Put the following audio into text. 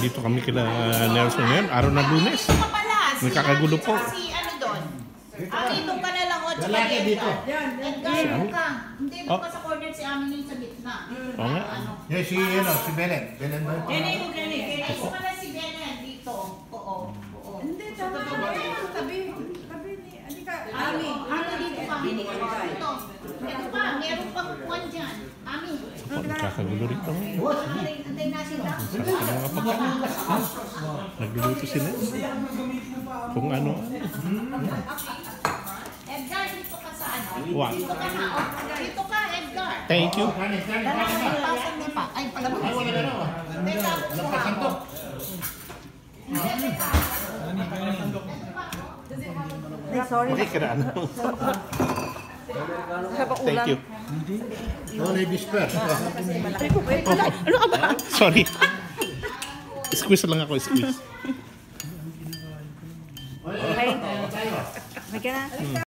nandito kami kila Nelson ngayon. Araw na Lunes. Nagkakagulo po. Si ano doon? Dito ka na lang o tsaka dito. Edgar, ka. Hindi doon ka sa corner si Amin yung sa gitna. Oo nga. Yes, si Belen. Belen ba? Ito ka na si Belen dito. Oo. Hindi, tama. Tabi ni, hindi ka, Ami dito ka. Ito. Ito pa, meron pang kuwan dyan. Ami. Nagkakagulo rito ngayon. Antay na sila. Mga pagkain. Nagluluto sila. Kung ano. Edgar, dito ka sa ano? Wow. Dito ka na. Dito ka, Edgar. Thank you. Pasok niya pa. Ay, pala mo. Teka, kukuha ko. Ay, sorry. Makikiraan. Thank you. No, na-disperse. Ano ka ba? Sorry. Squeeze lang ako, squeeze. Okay. Okay ka na?